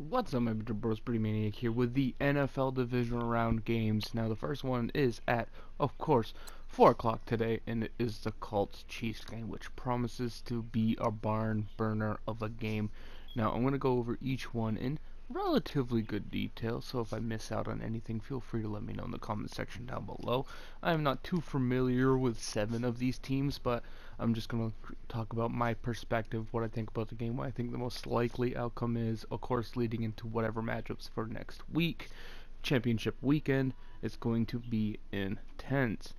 What's up, my bros? Pretty Maniac here with the NFL Divisional round games. Now, the first one is at, of course, 4 o'clock today, and it is the Colts Chiefs game, which promises to be a barn burner of a game. Now, I'm going to go over each one in relatively good detail, so if I miss out on anything, feel free to let me know in the comment section down below. I am not too familiar with 7 of these teams, but I'm just going to talk about my perspective, what I think about the game, what I think the most likely outcome is, of course, leading into whatever matchups for next week. Championship weekend is going to be intense.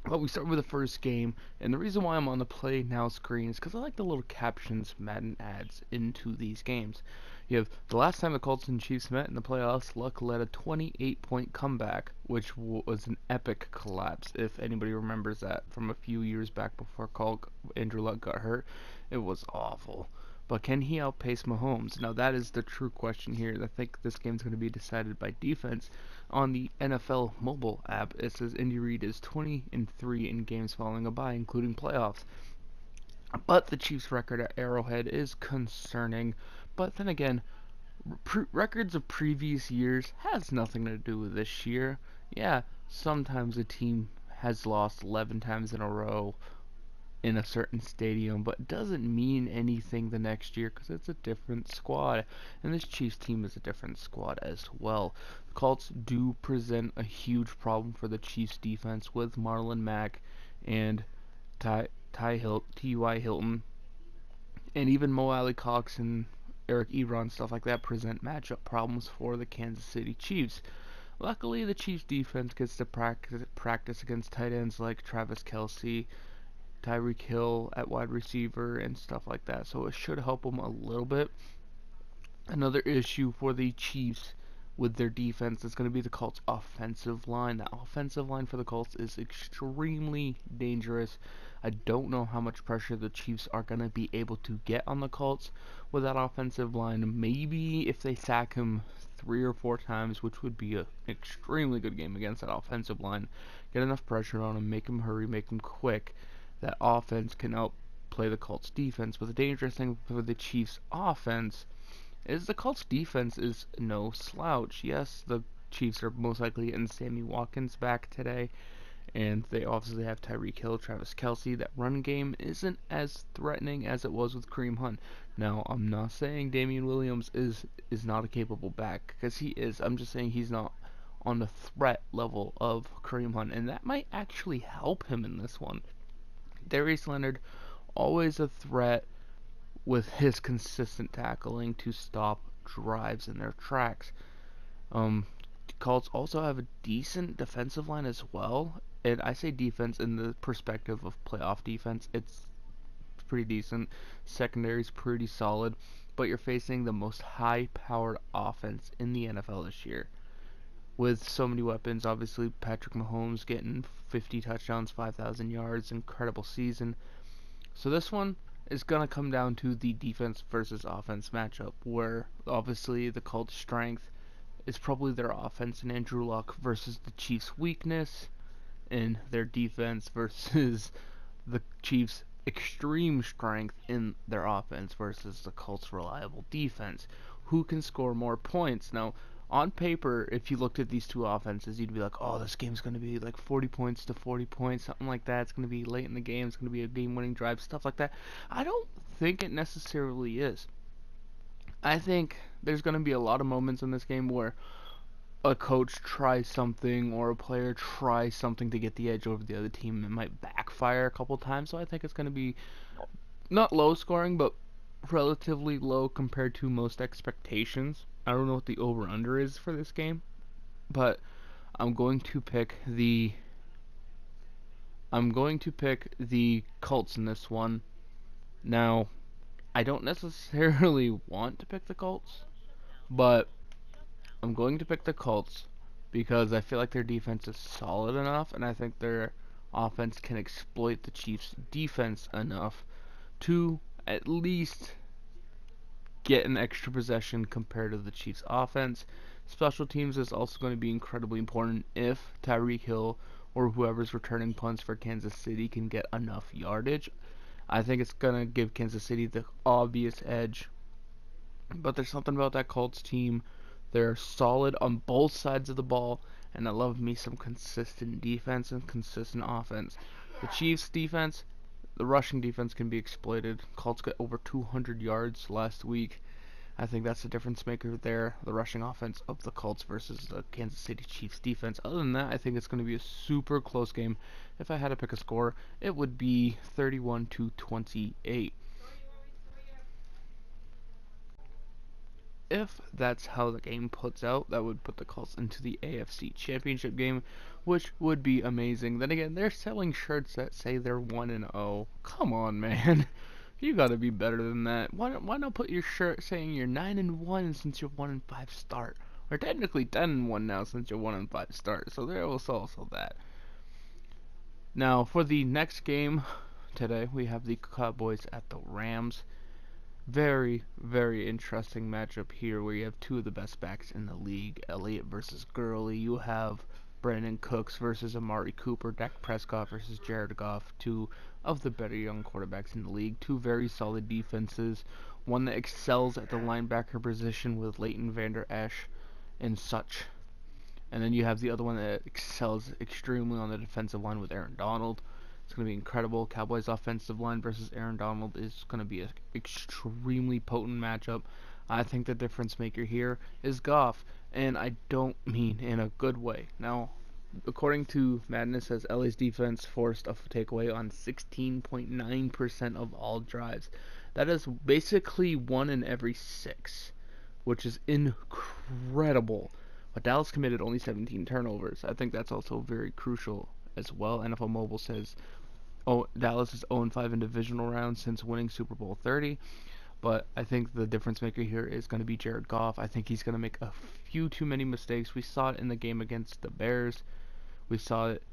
But we start with the first game, and the reason why I'm on the play now screen is because I like the little captions Madden adds into these games. You have the last time the Colts and Chiefs met in the playoffs, Luck led a 28-point comeback, which was an epic collapse. If anybody remembers that from a few years back before Andrew Luck got hurt, it was awful. But can he outpace Mahomes? Now that is the true question here. I think this game's going to be decided by defense. On the NFL mobile app, it says Andy Reid is 20-3 in games following a bye, including playoffs. But the Chiefs' record at Arrowhead is concerning. But then again, records of previous years has nothing to do with this year. Yeah, sometimes a team has lost 11 times in a row in a certain stadium, but it doesn't mean anything the next year because it's a different squad, and this Chiefs team is a different squad as well. The Colts do present a huge problem for the Chiefs defense with Marlon Mack and T.Y. Hilton, and even Mo Alley Cox and Eric Ebron, stuff like that, present matchup problems for the Kansas City Chiefs. Luckily, the Chiefs defense gets to practice against tight ends like Travis Kelce, Tyreek Hill at wide receiver, and stuff like that, so it should help them a little bit. Another issue for the Chiefs with their defense is going to be the Colts' offensive line. The offensive line for the Colts is extremely dangerous. I don't know how much pressure the Chiefs are going to be able to get on the Colts with that offensive line. Maybe if they sack him 3 or 4 times, which would be an extremely good game against that offensive line, get enough pressure on him, make him hurry, make him quick, that offense can outplay the Colts defense. But the dangerous thing for the Chiefs offense is the Colts defense is no slouch. Yes, the Chiefs are most likely getting Sammy Watkins back today, and they obviously have Tyreek Hill, Travis Kelce. That run game isn't as threatening as it was with Kareem Hunt. Now, I'm not saying Damian Williams is not a capable back, because he is. I'm just saying he's not on the threat level of Kareem Hunt, and that might actually help him in this one. Darius Leonard, always a threat with his consistent tackling to stop drives in their tracks. The Colts also have a decent defensive line as well, and I say defense in the perspective of playoff defense. It's pretty decent. Secondary's pretty solid, but you're facing the most high-powered offense in the NFL this year, with so many weapons. Obviously, Patrick Mahomes getting 50 touchdowns, 5,000 yards, incredible season. So this one is going to come down to the defense versus offense matchup, where obviously the Colts' strength is probably their offense and Andrew Luck versus the Chiefs' weakness in their defense versus the Chiefs' extreme strength in their offense versus the Colts' reliable defense. Who can score more points? Now, on paper, if you looked at these two offenses, you'd be like, oh, this game's going to be like 40 points to 40 points, something like that. It's going to be late in the game. It's going to be a game-winning drive, stuff like that. I don't think it necessarily is. I think there's going to be a lot of moments in this game where a coach tries something or a player tries something to get the edge over the other team. It might backfire a couple times, so I think it's going to be not low scoring, but relatively low compared to most expectations. I don't know what the over-under is for this game, but I'm going to pick the Colts in this one. Now, I don't necessarily want to pick the Colts, but I'm going to pick the Colts because I feel like their defense is solid enough, and I think their offense can exploit the Chiefs' defense enough to at least get an extra possession compared to the Chiefs' offense. Special teams is also going to be incredibly important if Tyreek Hill or whoever's returning punts for Kansas City can get enough yardage. I think it's going to give Kansas City the obvious edge But there's something about that Colts team. They're solid on both sides of the ball, and I love me some consistent defense and consistent offense. The Chiefs' defense, the rushing defense can be exploited. Colts got over 200 yards last week. I think that's the difference maker there, the rushing offense of the Colts versus the Kansas City Chiefs defense. Other than that, I think it's going to be a super close game. If I had to pick a score, it would be 31-28. If that's how the game puts out, that would put the Colts into the AFC Championship game, which would be amazing. Then again, they're selling shirts that say they're 1-0. Come on, man. You gotta be better than that. Why not put your shirt saying you're 9-1 since you're 1-5 start? Or technically 10-1 now since you're 1-5 start. So there was also that. Now, for the next game today, we have the Cowboys at the Rams. Very, very interesting matchup here where you have two of the best backs in the league, Elliott versus Gurley. You have Brandon Cooks versus Amari Cooper, Dak Prescott versus Jared Goff, two of the better young quarterbacks in the league, two very solid defenses, one that excels at the linebacker position with Leighton Vander Esch and such. And then you have the other one that excels extremely on the defensive line with Aaron Donald. It's going to be incredible. Cowboys offensive line versus Aaron Donald is going to be an extremely potent matchup. I think the difference maker here is Goff, and I don't mean in a good way. Now, according to Madden, it says LA's defense forced a takeaway on 16.9% of all drives. That is basically 1 in every 6, which is incredible. But Dallas committed only 17 turnovers. I think that's also very crucial as well. NFL Mobile says Dallas is 0-5 in divisional rounds since winning Super Bowl 30. But I think the difference maker here is going to be Jared Goff. I think he's going to make a few too many mistakes. We saw it in the game against the Bears. We saw it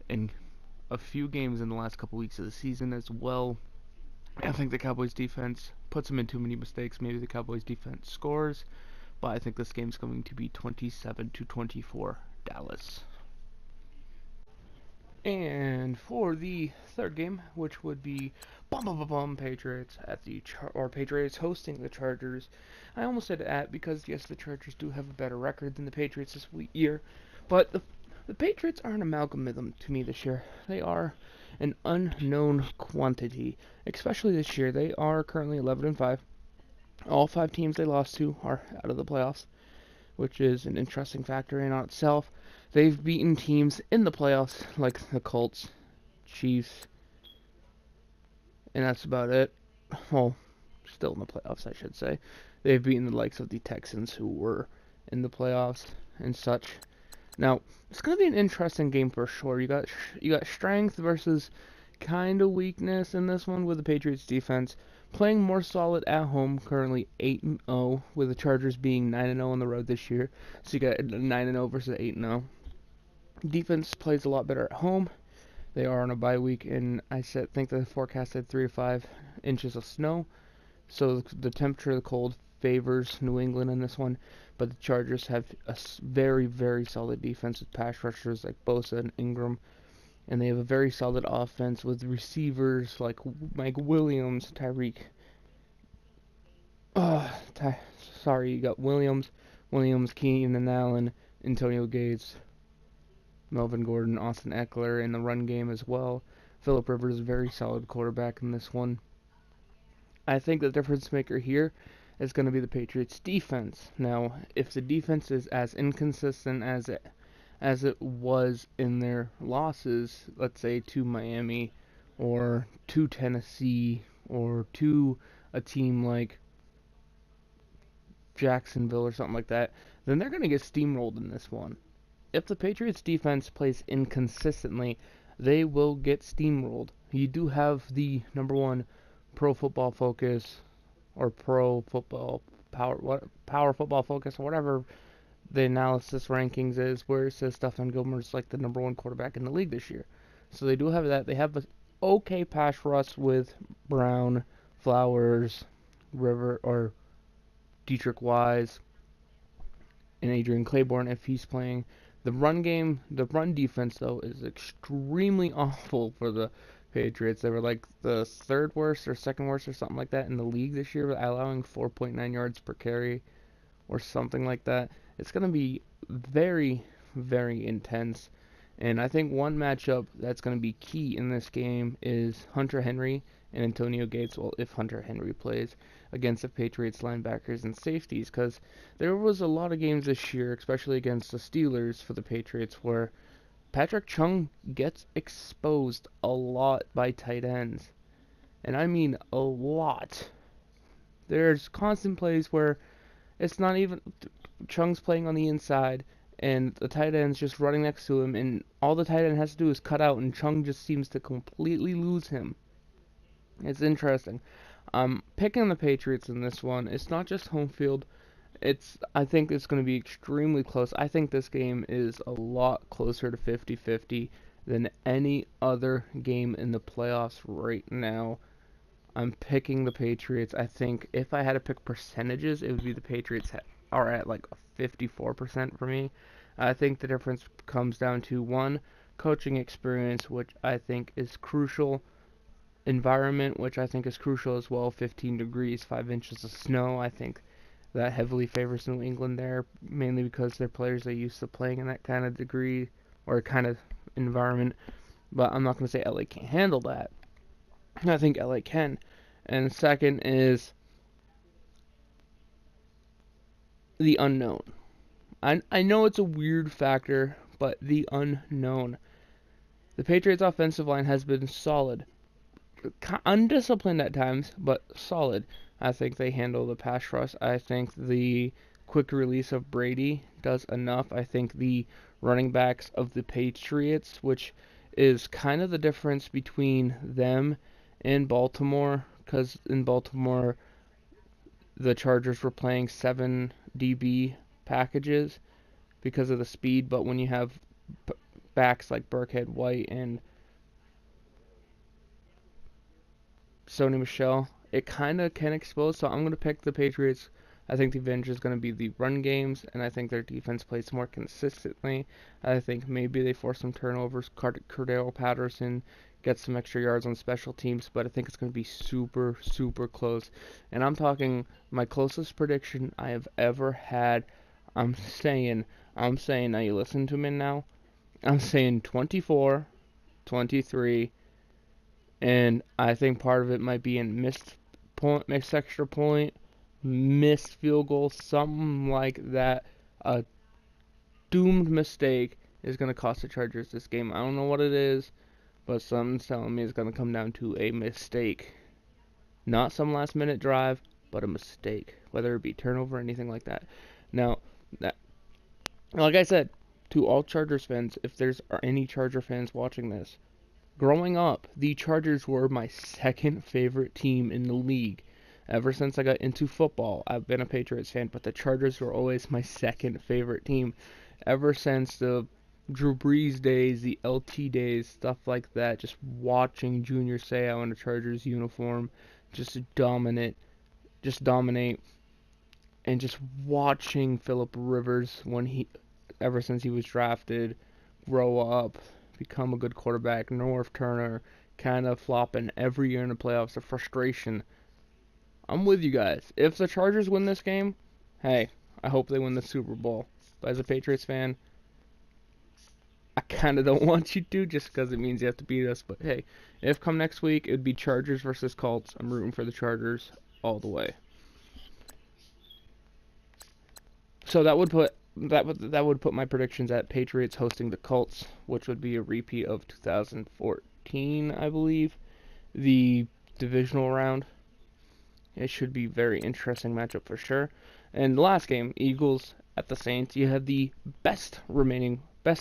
in a few games in the last couple weeks of the season as well. I think the Cowboys defense puts him in too many mistakes. Maybe the Cowboys defense scores. But I think this game's going to be 27-24 Dallas. And for the third game, which would be Patriots at the Patriots hosting the Chargers. I almost said at because yes, the Chargers do have a better record than the Patriots this year, but the Patriots are an amalgam to me this year. They are an unknown quantity, especially this year. They are currently 11-5. All 5 teams they lost to are out of the playoffs, which is an interesting factor in on itself. They've beaten teams in the playoffs like the Colts, Chiefs, and that's about it. Well, still in the playoffs, I should say. They've beaten the likes of the Texans, who were in the playoffs and such. Now, it's going to be an interesting game for sure. You got strength versus kind of weakness in this one with the Patriots defense. Playing more solid at home, currently 8-0, with the Chargers being 9-0 on the road this year. So you got 9-0 versus 8-0. Defense plays a lot better at home. They are on a bye week, and I think the forecast said 3 to 5 inches of snow. So the temperature of the cold favors New England in this one. But the Chargers have a very, very solid defense with pass rushers like Bosa and Ingram. And they have a very solid offense with receivers like Mike Williams, you got Williams, Keenan Allen, Antonio Gates, Melvin Gordon, Austin Eckler in the run game as well. Phillip Rivers is a very solid quarterback in this one. I think the difference maker here is going to be the Patriots' defense. Now, if the defense is as inconsistent as it was in their losses, let's say to Miami or to Tennessee or to a team like Jacksonville or something like that, then they're going to get steamrolled in this one. If the Patriots defense plays inconsistently, they will get steamrolled. You do have the number 1 Pro Football Focus or Pro Football Power Football Focus or whatever the analysis rankings is, where it says Stephon Gilmore's like the number 1 quarterback in the league this year. So they do have that. They have an okay pass rush with Brown, Flowers, Dietrich Wise, and Adrian Claiborne if he's playing. The run defense though is extremely awful for the Patriots. They were like the third worst or second worst or something like that in the league this year, allowing 4.9 yards per carry or something like that. It's going to be very, very intense. And I think one matchup that's going to be key in this game is Hunter Henry and Antonio Gates. Well, if Hunter Henry plays against the Patriots linebackers and safeties, because there was a lot of games this year, especially against the Steelers for the Patriots, where Patrick Chung gets exposed a lot by tight ends. And I mean a lot. There's constant plays where it's not even Chung's playing on the inside and the tight end's just running next to him, and all the tight end has to do is cut out, and Chung just seems to completely lose him. It's interesting. I'm picking the Patriots in this one. It's not just home field. I think it's going to be extremely close. I think this game is a lot closer to 50-50 than any other game in the playoffs right now. I'm picking the Patriots. I think if I had to pick percentages, it would be the Patriots are at like 54% for me. I think the difference comes down to one, coaching experience, which I think is crucial. Environment, which I think is crucial as well. 15 degrees, 5 inches of snow. I think that heavily favors New England there, mainly because their players are used to playing in that kind of degree or kind of environment. But I'm not going to say LA can't handle that. I think LA can. And second is the unknown. I know it's a weird factor, but the unknown. The Patriots' offensive line has been solid. Undisciplined at times, but solid. I think they handle the pass rush. I think the quick release of Brady does enough. I think the running backs of the Patriots, which is kind of the difference between them and Baltimore, because in Baltimore the Chargers were playing 7 DB packages because of the speed, but when you have backs like Burkhead, White, and Sony Michel, it kind of can expose. So I'm going to pick the Patriots. I think the advantage is going to be the run games, and I think their defense plays more consistently. I think maybe they force some turnovers. Cordero Patterson gets some extra yards on special teams, but I think it's going to be super, super close. And I'm talking my closest prediction I have ever had. I'm saying, now you listen to me now. I'm saying 24-23. And I think part of it might be in missed extra point, missed field goal, something like that. A doomed mistake is going to cost the Chargers this game. I don't know what it is, but something's telling me it's going to come down to a mistake. Not some last minute drive, but a mistake, whether it be turnover or anything like that. Now, like I said, to all Chargers fans, if there's any Charger fans watching this, growing up, the Chargers were my second favorite team in the league. Ever since I got into football, I've been a Patriots fan, but the Chargers were always my second favorite team. Ever since the Drew Brees days, the LT days, stuff like that, just watching Junior Seau in a Chargers uniform, just dominate, and just watching Phillip Rivers ever since he was drafted, grow up, become a good quarterback. North Turner kind of flopping every year in the playoffs. The frustration. I'm with you guys. If the Chargers win this game, hey, I hope they win the Super Bowl. But as a Patriots fan, I kind of don't want you to, just because it means you have to beat us. But hey, if come next week, it would be Chargers versus Colts. I'm rooting for the Chargers all the way. So that would put my predictions at Patriots hosting the Colts, which would be a repeat of 2014, I believe, the divisional round. It should be a very interesting matchup for sure. And the last game, Eagles at the Saints. You have the best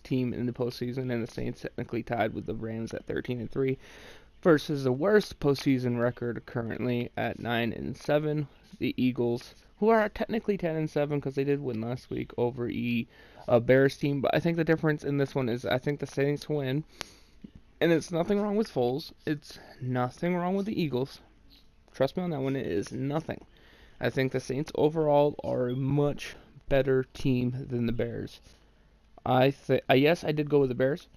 team in the postseason, and the Saints technically tied with the Rams at 13-3, versus the worst postseason record currently at 9-7, the Eagles, who are technically 10-7 because they did win last week over a Bears team. But I think the difference in this one is I think the Saints win, and it's nothing wrong with Foles. It's nothing wrong with the Eagles. Trust me on that one, it is nothing. I think the Saints overall are a much better team than the Bears. Yes, I did go with the Bears.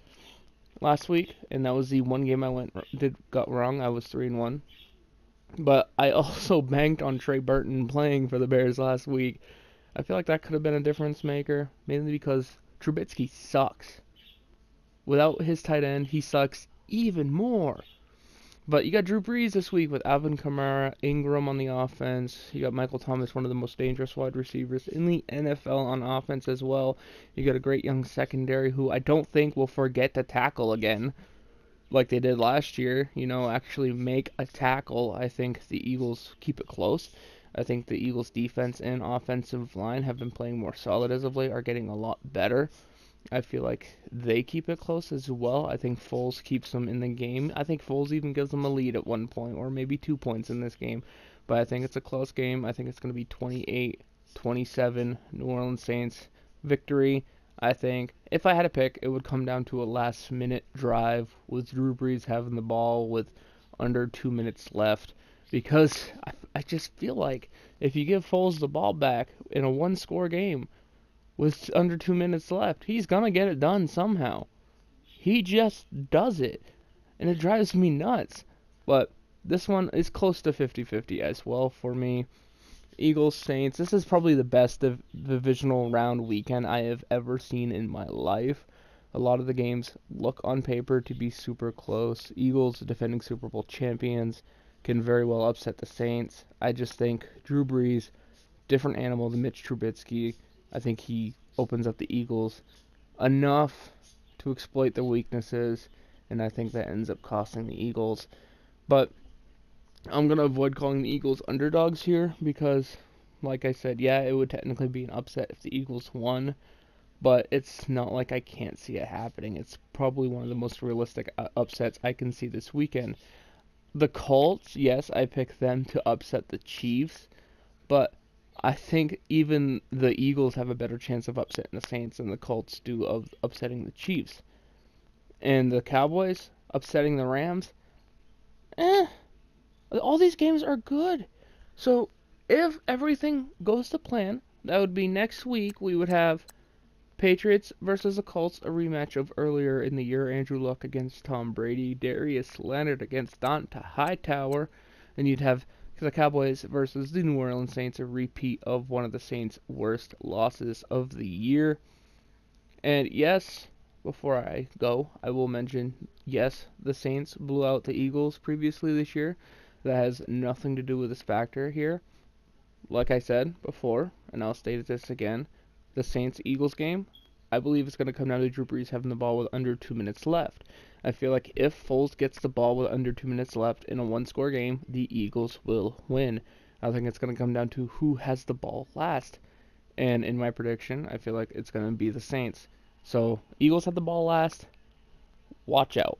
last week, and that was the one game I got wrong. I was 3-1. But I also banked on Trey Burton playing for the Bears last week. I feel like that could have been a difference maker, mainly because Trubisky sucks. Without his tight end, he sucks even more. But you got Drew Brees this week with Alvin Kamara, Ingram on the offense. You got Michael Thomas, one of the most dangerous wide receivers in the NFL on offense as well. You got a great young secondary who I don't think will forget to tackle again like they did last year. Actually make a tackle. I think the Eagles keep it close. I think the Eagles defense and offensive line have been playing more solid as of late, are getting a lot better. I feel like they keep it close as well. I think Foles keeps them in the game. I think Foles even gives them a lead at 1 point or maybe 2 points in this game. But I think it's a close game. I think it's going to be 28-27 New Orleans Saints victory. I think if I had to pick, it would come down to a last-minute drive with Drew Brees having the ball with under 2 minutes left. Because I just feel like if you give Foles the ball back in a one-score game, with under 2 minutes left, he's going to get it done somehow. He just does it. And it drives me nuts. But this one is close to 50-50 as well for me. Eagles, Saints. This is probably the best divisional round weekend I have ever seen in my life. A lot of the games look on paper to be super close. Eagles, defending Super Bowl champions, can very well upset the Saints. I just think Drew Brees, different animal than Mitch Trubisky. I think he opens up the Eagles enough to exploit their weaknesses, and I think that ends up costing the Eagles. But I'm going to avoid calling the Eagles underdogs here because, like I said, yeah, it would technically be an upset if the Eagles won, but it's not like I can't see it happening. It's probably one of the most realistic upsets I can see this weekend. The Colts, yes, I picked them to upset the Chiefs, but I think even the Eagles have a better chance of upsetting the Saints than the Colts do of upsetting the Chiefs. And the Cowboys upsetting the Rams, all these games are good. So if everything goes to plan, that would be next week we would have Patriots versus the Colts, a rematch of earlier in the year. Andrew Luck against Tom Brady, Darius Leonard against Donta Hightower, and you'd have the Cowboys versus the New Orleans Saints, a repeat of one of the Saints' worst losses of the year. And yes, before I go, I will mention, yes, the Saints blew out the Eagles previously this year. That has nothing to do with this factor here. Like I said before, and I'll state this again, the Saints-Eagles game, I believe it's going to come down to Drew Brees having the ball with under 2 minutes left. I feel like if Foles gets the ball with under 2 minutes left in a one-score game, the Eagles will win. I think it's going to come down to who has the ball last. And in my prediction, I feel like it's going to be the Saints. So, Eagles have the ball last. Watch out.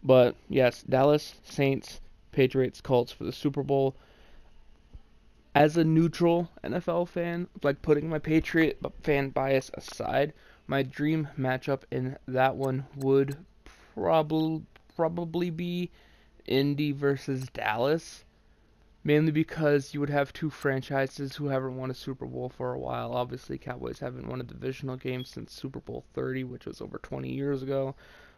But, yes, Dallas, Saints, Patriots, Colts for the Super Bowl. As a neutral NFL fan, like putting my Patriot fan bias aside, my dream matchup in that one would probably be Indy versus Dallas. Mainly because you would have two franchises who haven't won a Super Bowl for a while. Obviously, Cowboys haven't won a divisional game since Super Bowl 30, which was over 20 years ago.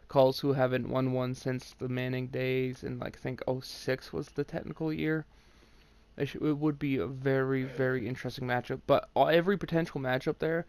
Colts who haven't won one since the Manning days, and I think 06 was the technical year. It would be a very, very interesting matchup. But every potential matchup there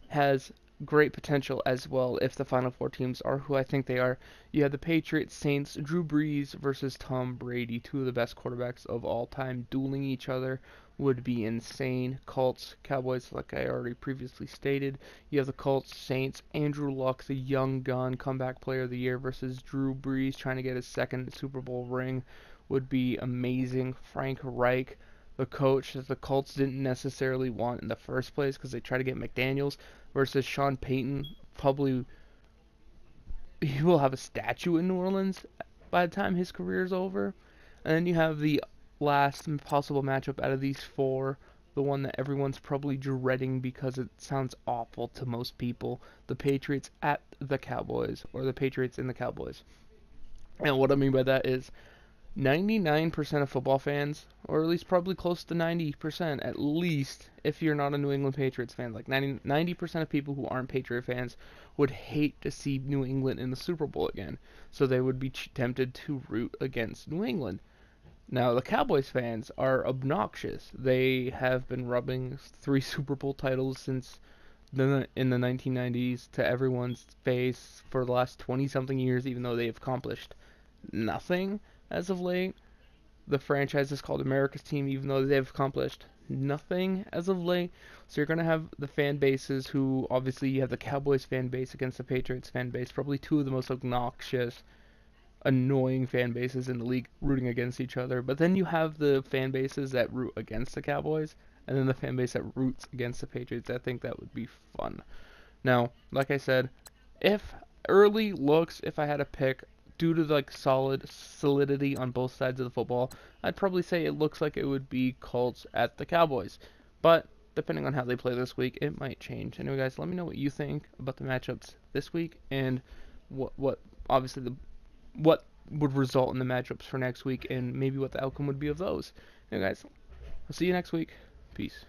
has great potential as well if the Final Four teams are who I think they are. You have the Patriots, Saints, Drew Brees versus Tom Brady, two of the best quarterbacks of all time, dueling each other would be insane. Colts, Cowboys, like I already previously stated. You have the Colts, Saints, Andrew Luck, the young gun, comeback player of the year versus Drew Brees trying to get his second Super Bowl ring would be amazing. Frank Reich, the coach that the Colts didn't necessarily want in the first place because they tried to get McDaniels, versus Sean Payton. Probably he will have a statue in New Orleans by the time his career is over. And then you have the last possible matchup out of these four, the one that everyone's probably dreading because it sounds awful to most people, the Patriots at the Cowboys, or the Patriots in the Cowboys. And what I mean by that is 99% of football fans, or at least probably close to 90%, at least if you're not a New England Patriots fan, like 90% of people who aren't Patriot fans would hate to see New England in the Super Bowl again. So they would be tempted to root against New England. Now, the Cowboys fans are obnoxious. They have been rubbing 3 Super Bowl titles since in the 1990s to everyone's face for the last 20 something years, even though they have accomplished nothing as of late. The franchise is called America's Team, even though they've accomplished nothing as of late. So you're going to have the fan bases who, obviously, you have the Cowboys fan base against the Patriots fan base, probably two of the most obnoxious, annoying fan bases in the league rooting against each other. But then you have the fan bases that root against the Cowboys, and then the fan base that roots against the Patriots. I think that would be fun. Now, like I said, if early looks, if I had to pick, due to like solidity on both sides of the football, I'd probably say it looks like it would be Colts at the Cowboys. But depending on how they play this week, it might change. Anyway, guys, let me know what you think about the matchups this week and what obviously what would result in the matchups for next week and maybe what the outcome would be of those. Anyway, guys, I'll see you next week. Peace.